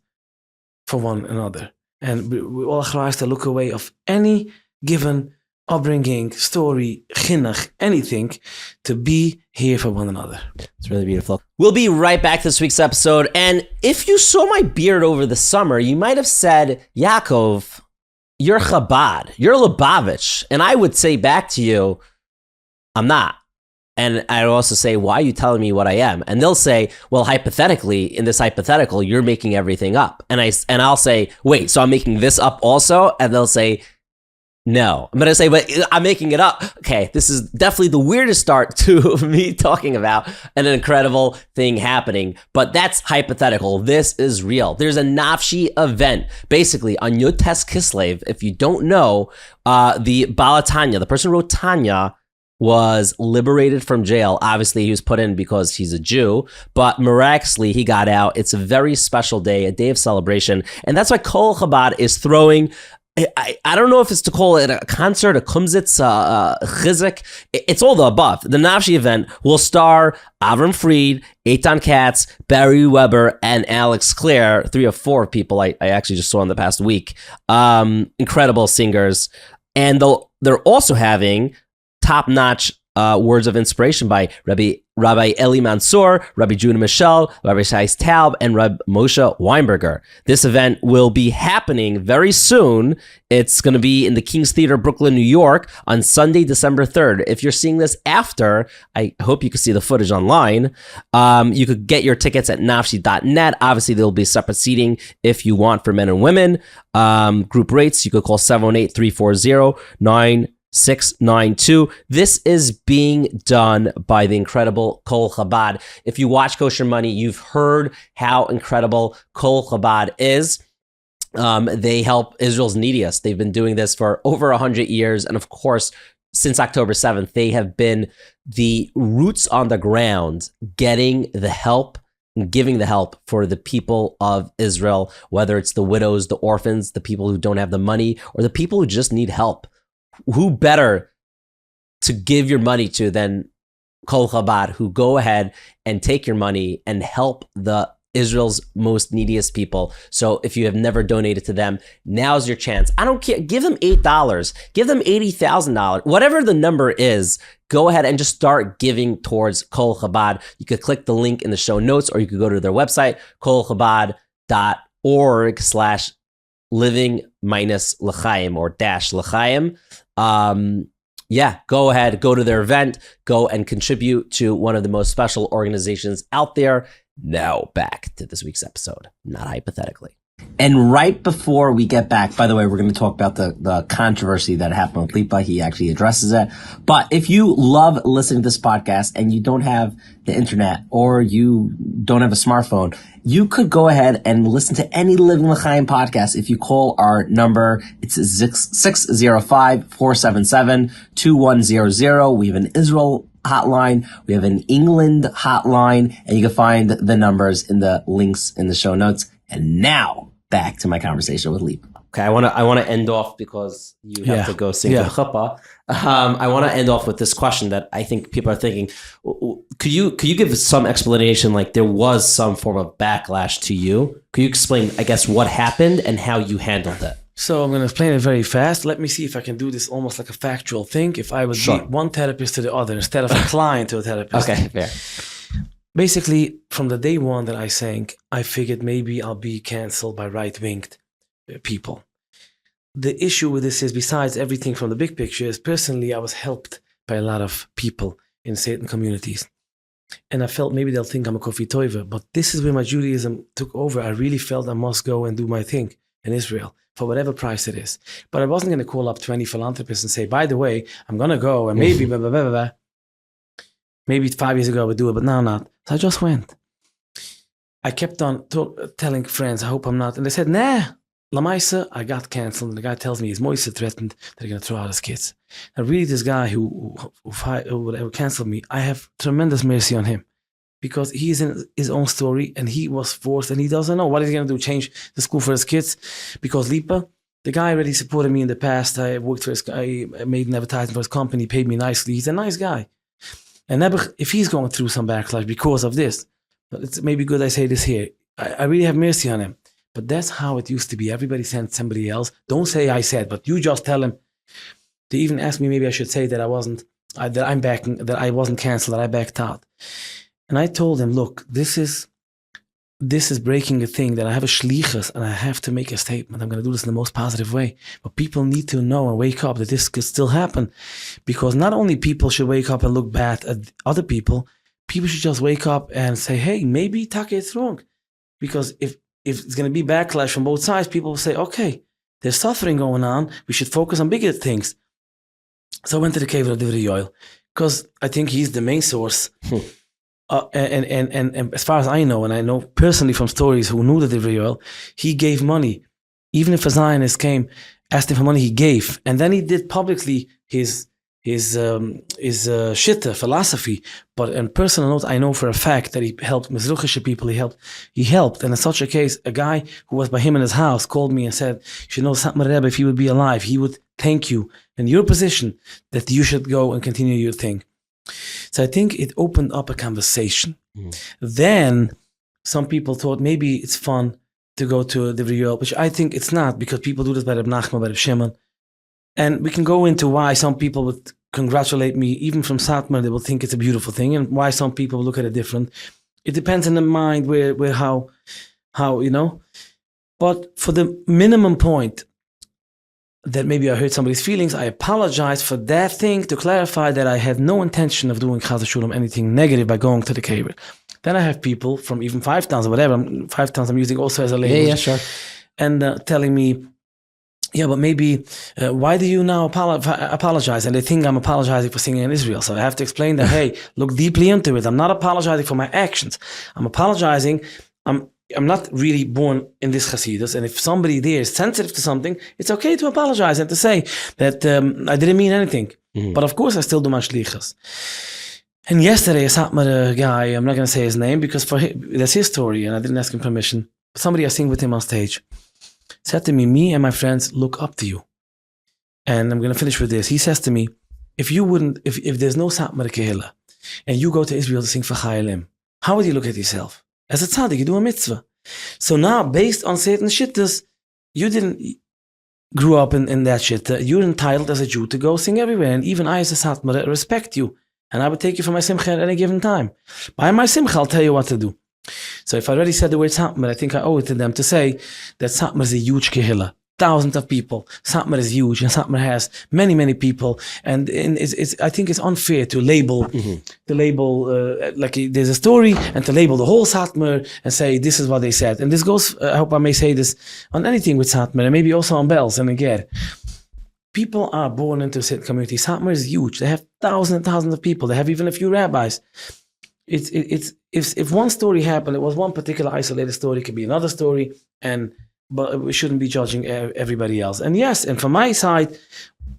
for one another, and we're all achrayas to look away of any given upbringing, story, chinuch, anything, to be here for one another. It's really beautiful. We'll be right back to this week's episode. And if you saw my beard over the summer, you might have said, Yaakov, you're Chabad, you're Lubavitch. And I would say back to you, I'm not. And I'd also say, why are you telling me what I am? And they'll say, well, hypothetically, in this hypothetical, you're making everything up. And I'll say, wait, so I'm making this up also? And they'll say, no. I'm going to say, but I'm making it up. Okay, this is definitely the weirdest start to me talking about an incredible thing happening, but that's hypothetical. This is real. There's a Nafshi event, basically, on Yotes Kislev. If you don't know, the Balatanya, the person who wrote Tanya, was liberated from jail. Obviously, he was put in because he's a Jew, but miraculously, he got out. It's a very special day, a day of celebration, and that's why Kol Chabad is throwing... I don't know if it's to call it a concert, a kumzitz, chizik. It's all the above. The Nafshi event will star Avram Fried, Eitan Katz, Barry Weber, and Alex Clare, 3 or 4 people I actually just saw in the past week. Incredible singers. And they're also having top-notch words of inspiration by Rabbi Eli Mansour, Rabbi Judah Michel, Rabbi Shais Taub, and Rabbi Moshe Weinberger. This event will be happening very soon. It's going to be in the King's Theater, Brooklyn, New York, on Sunday, December 3rd. If you're seeing this after, I hope you can see the footage online. You could get your tickets at nafshi.net. Obviously, there'll be separate seating if you want for men and women. Group rates, you could call 718-340-9692. This is being done by the incredible Kol Chabad. If you watch Kosher Money, you've heard how incredible Kol Chabad is. They help Israel's Neediest. They've been doing this for over 100 years. And of course, since October 7th, they have been the roots on the ground, getting the help and giving the help for the people of Israel, whether it's the widows, the orphans, the people who don't have the money, or the people who just need help. Who better to give your money to than Kol Chabad, who go ahead and take your money and help the Israel's most neediest people. So if you have never donated to them, now's your chance. I don't care. Give them $8. Give them $80,000. Whatever the number is, go ahead and just start giving towards Kol Chabad. You could click the link in the show notes, or you could go to their website, kolchabad.org/living-l'chaim or -l'chaim. Go ahead, go to their event, go and contribute to one of the most special organizations out there. Now back to this week's episode, not hypothetically. And right before we get back, by the way, we're going to talk about the controversy that happened with Lipa. He actually addresses it. But if you love listening to this podcast and you don't have the internet or you don't have a smartphone, you could go ahead and listen to any Living L'Chaim podcast. If you call our number, it's 605-477-2100. We have an Israel hotline. We have an England hotline, and you can find the numbers in the links in the show notes. And now back to my conversation with Lipa. Okay, I want to end off because you have to go sing the chuppah. I want to end off with this question that I think people are thinking. Could you give some explanation? Like there was some form of backlash to you. Could you explain, I guess, what happened and how you handled it? So I'm going to explain it very fast. Let me see if I can do this almost like a factual thing. If I would be one therapist to the other instead of a client to a therapist. Okay, fair. Basically, from the day one that I sang, I figured maybe I'll be canceled by right-winged people. The issue with this is, besides everything from the big picture, is personally I was helped by a lot of people in certain communities. And I felt maybe they'll think I'm a Kofi Toiver, but this is where my Judaism took over. I really felt I must go and do my thing in Israel for whatever price it is. But I wasn't going to call up 20 philanthropists and say, by the way, I'm going to go and maybe, blah, blah, blah, blah, blah. Maybe 5 years ago I would do it, but now not. So I just went. I kept on telling friends, I hope I'm not. And they said, nah, Lamaisa, I got canceled. And the guy tells me he's Moise threatened that they're going to throw out his kids. Now, really, this guy who canceled me, I have tremendous mercy on him because he's in his own story and he was forced and he doesn't know. What is he going to do? Change the school for his kids? Because Lipa, the guy already supported me in the past. I worked for I made an advertisement for his company, paid me nicely. He's a nice guy. And if he's going through some backlash because of this, it's maybe good I say this here. I really have mercy on him. But that's how it used to be. Everybody sent somebody else. Don't say I said, but you just tell him. They even asked me, maybe I should say that I wasn't canceled, that I backed out. And I told him, look, this is breaking a thing that I have a shlichus and I have to make a statement. I'm going to do this in the most positive way. But people need to know and wake up that this could still happen. Because not only people should wake up and look bad at other people should just wake up and say, hey, maybe Taka is wrong. Because if it's going to be backlash from both sides, people will say, okay, there's suffering going on. We should focus on bigger things. So I went to the cave of Divrei Yoel because I think he's the main source. And as far as I know, and I know personally from stories who knew the Divrei Yoel, he gave money. Even if a Zionist came, asked him for money, he gave. And then he did publicly his shitta, philosophy. But on personal note, I know for a fact that he helped Mizrachische people. He helped. And in such a case, a guy who was by him in his house called me and said, you should know Satmar Rebbe, if he would be alive, he would thank you in your position that you should go and continue your thing. So I think it opened up a conversation. Then some people thought maybe it's fun to go to the Divrei Yoel, which I think it's not, because people do this by Reb Nachman, by Reb Shimon. And we can go into why some people would congratulate me, even from Satmar, they will think it's a beautiful thing, and why some people look at it different. It depends on the mind, where how, you know. But for the minimum point that maybe I hurt somebody's feelings, I apologize for that thing to clarify that I had no intention of doing Chas v'Shalom anything negative by going to the cave. Then I have people from even 5 towns or whatever, 5 towns I'm using also as a language. Yeah, sure. And telling me, yeah, but maybe why do you now apologize? And they think I'm apologizing for singing in Israel. So I have to explain that, hey, look deeply into it. I'm not apologizing for my actions. I'm apologizing. I'm not really born in this Hasidus. And if somebody there is sensitive to something, it's okay to apologize and to say that I didn't mean anything. Mm-hmm. But of course, I still do my shlichus. And yesterday, I sat with a guy, I'm not going to say his name because that's his story and I didn't ask him permission. Somebody I sing with him on stage said to me, me and my friends look up to you. And I'm going to finish with this. He says to me, if there's no Satmar Kehillah and you go to Israel to sing for Chayalim, how would you look at yourself? As a tzaddik, you do a mitzvah. So now, based on certain shittas, you didn't grew up in that shitta. You're entitled as a Jew to go sing everywhere. And even I as a Satmar respect you. And I would take you for my simcha at any given time. By my simcha, I'll tell you what to do. So if I already said the word Satmar, I think I owe it to them to say that Satmar is a huge kehillah. Thousands of people. Satmar is huge, and Satmar has many, many people. And I think it's unfair to label, like there's a story, and to label the whole Satmar and say this is what they said. And this goes, I hope I may say this on anything with Satmar, and maybe also on bells and again. People are born into a certain community. Satmar is huge. They have thousands and thousands of people. They have even a few rabbis. If one story happened, it was one particular isolated story. It could be another story, but we shouldn't be judging everybody else. And yes, and from my side,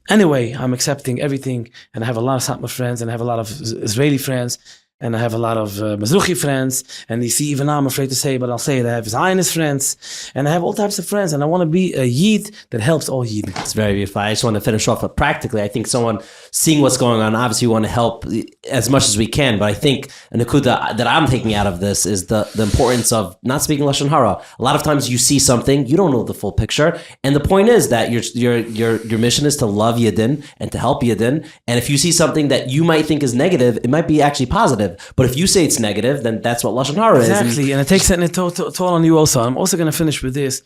anyway, I'm accepting everything, and I have a lot of Satmar friends, and I have a lot of Israeli friends, and I have a lot of Mizrachi friends, and you see, even now I'm afraid to say, but I'll say it, I have Zionist friends, and I have all types of friends, and I want to be a Yid that helps all Yid. It's very beautiful. I just want to finish off, but practically, I think someone seeing what's going on, obviously we want to help as much as we can, but I think a nakuda that I'm taking out of this is the importance of not speaking Lashon Hara. A lot of times you see something, you don't know the full picture, and the point is that your mission is to love Yidden and to help Yidden, and if you see something that you might think is negative, it might be actually positive. But if you say it's negative, then that's what Lashon Hara is. Exactly, and it takes a toll on you also. I'm also going to finish with this.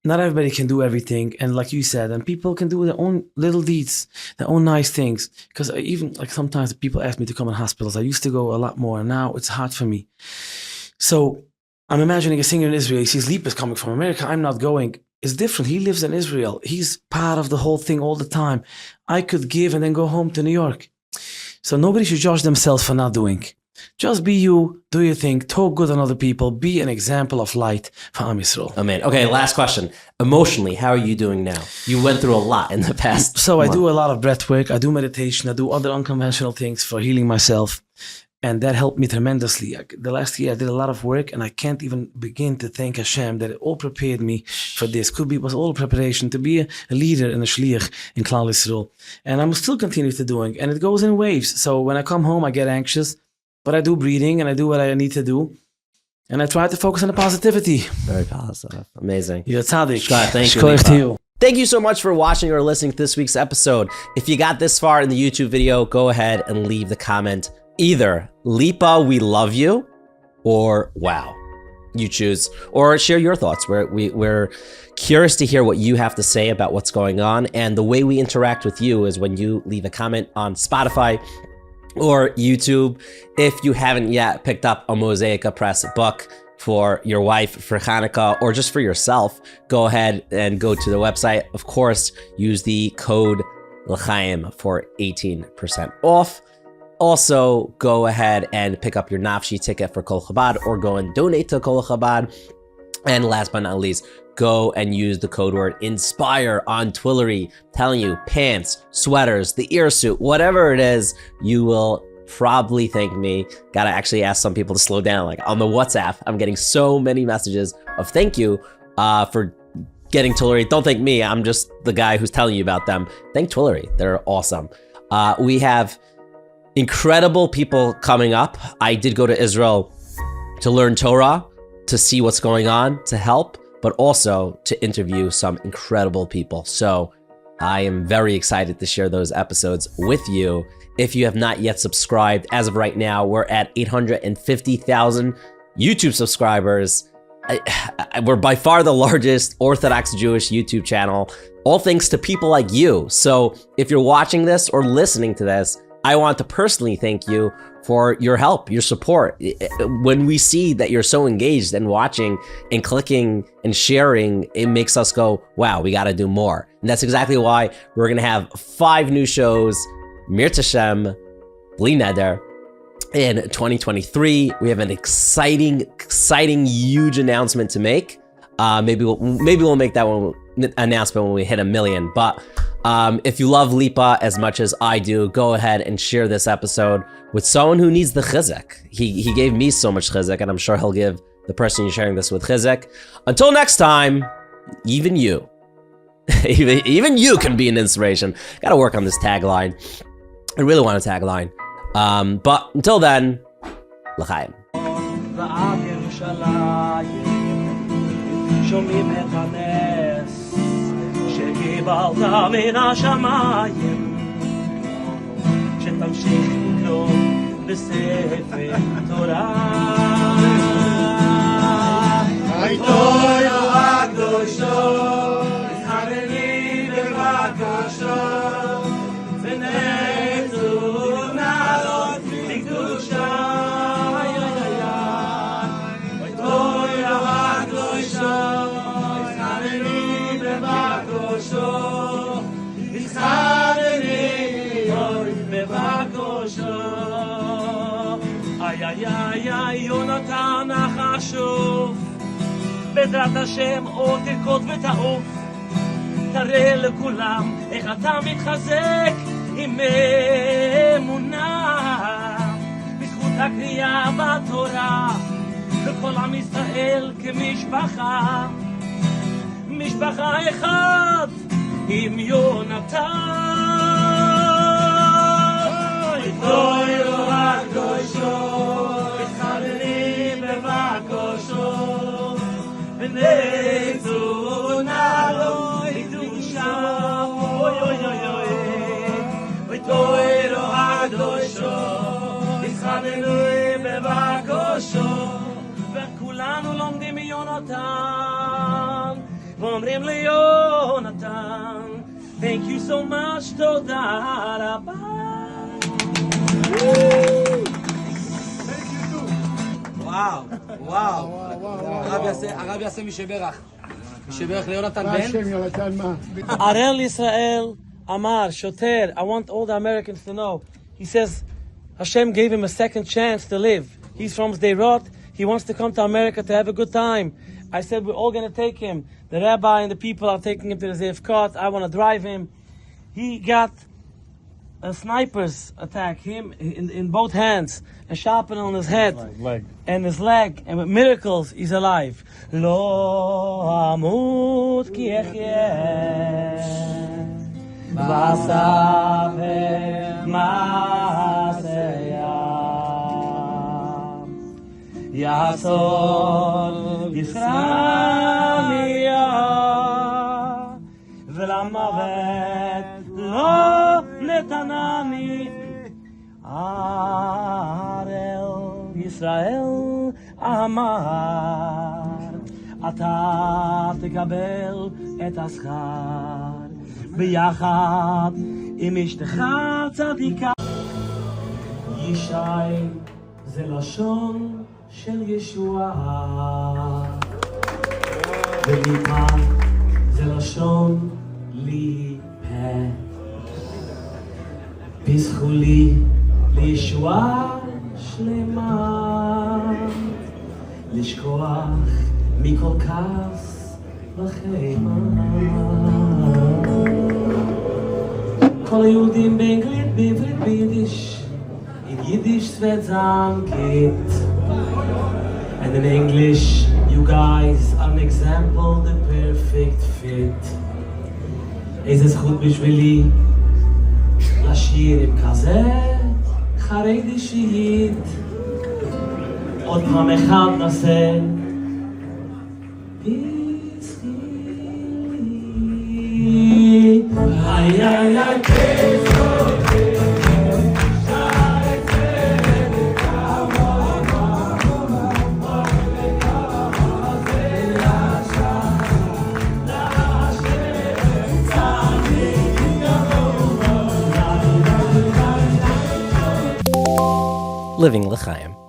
Not everybody can do everything, and like you said, and people can do their own little deeds, their own nice things. Because even like sometimes people ask me to come in hospitals. I used to go a lot more, and now it's hard for me. So I'm imagining a singer in Israel. He sees Lipa is coming from America. I'm not going. is different. He lives in Israel. He's part of the whole thing all the time. I could give and then go home to New York. So nobody should judge themselves for not doing. Just be you, do your thing, talk good on other people, be an example of light for Am Yisrael. Amen. Okay, last question. Emotionally, how are you doing now? You went through a lot in the past. So I do a lot of breath work, I do meditation, I do other unconventional things for healing myself. And that helped me tremendously. The last year I did a lot of work, and I can't even begin to thank Hashem that it all prepared me for this. It was all preparation to be a leader and a shliach in Klal Yisrael. And I'm still continue to doing, and it goes in waves. So when I come home, I get anxious, but I do breathing and I do what I need to do. And I try to focus on the positivity. Very positive. Amazing. You're tzaddik. Thank you. To you. Thank you so much for watching or listening to this week's episode. If you got this far in the YouTube video, go ahead and leave the comment. Either Lipa, we love you, or wow, you choose, or share your thoughts. We're curious to hear what you have to say about what's going on. And the way we interact with you is when you leave a comment on Spotify or YouTube. If you haven't yet picked up a Mosaica Press book for your wife, for Chanukah, or just for yourself, go ahead and go to the website. Of course, use the code L'chaim for 18% off. Also, go ahead and pick up your Nafshi ticket for Kol Chabad, or go and donate to Kol Chabad. And last but not least, go and use the code word INSPIRE on Twillery. Telling you, pants, sweaters, the ear suit, whatever it is, you will probably thank me. Gotta actually ask some people to slow down. Like on the WhatsApp, I'm getting so many messages of thank you for getting Twillery. Don't thank me, I'm just the guy who's telling you about them. Thank Twillery, they're awesome. We have incredible people coming up. I did go to Israel to learn Torah, to see what's going on, to help, but also to interview some incredible people. So I am very excited to share those episodes with you. If you have not yet subscribed, as of right now, we're at 850,000 YouTube subscribers. We're by far the largest Orthodox Jewish YouTube channel, all thanks to people like you. So if you're watching this or listening to this, I want to personally thank you for your help, your support. When we see that you're so engaged and watching and clicking and sharing, it makes us go, wow, we got to do more. And that's exactly why we're going to have 5 new shows, Mir Tashem, Bli Neder, in 2023. We have an exciting, huge announcement to make. Maybe we'll make that one announcement when we hit 1 million. But if you love Lipa as much as I do, go ahead and share this episode with someone who needs the chizuk. He gave me so much chizuk, and I'm sure he'll give the person you're sharing this with chizuk. Until next time, even you, even you can be an inspiration. Got to work on this tagline. I really want a tagline. But until then, l'chaim. שומעים את הנס שקיבלת מן השמיים, שתמשיך לקרוא בספר תורה. היתוירו הקדושו, מתחננים בבקשו, ונעצו נעלות לקדושה. היתוירו הקדושו, יונתן החשוב, בעזרת השם עוד תרקוד ותעוף, תראה לכולם איך אתה מתחזק עם אמונה, בזכות הקריאה בתורה, לכל עם ישראל כמשפחה, משפחה אחד עם יונתן. תוירו הקדושו, מתחננים בבקשו, ונעצו נעלות לקדושה. אוי אוי אוי אוי, תוירו הקדושו, מתחננים בבקשו, וכולנו לומדים מיונתן, ואומרים ליונתן, thank you so much, תודה רבה. וואו, הרב יעשה מי שברך. Arel Israel Amar Shoter. I want all the Americans to know. He says Hashem gave him a second chance to live. He's from Sderot. He wants to come to America to have a good time. I said we're all going to take him. The rabbi and the people are taking him to the Zevkot. I want to drive him. He got a sniper's attack, him in both hands, and sharpened on his head and his leg, and with miracles he's alive. Lo amut ki echyeh v'asaper ma'aseyah yasol Yisrael miyah v'lamavet lo netanani Arel Yisrael Amar Ata tekabel et aschar biyachad im ishtecha tzadika Yishai ze lashon shel Yeshua Lipa ze lashon Lipa בזכולי לישועה שלמה לשכוח מכל כעס וחמה כל היהודים באנגלית, בעברית, ביידיש in Yiddish geht and in English you guys are an example, the perfect fit איזה זכות בשבילי לשיר עם כזה חרדי שיעית עוד פעם אחד נעשה פסחי איי איי איי Living L'chaim.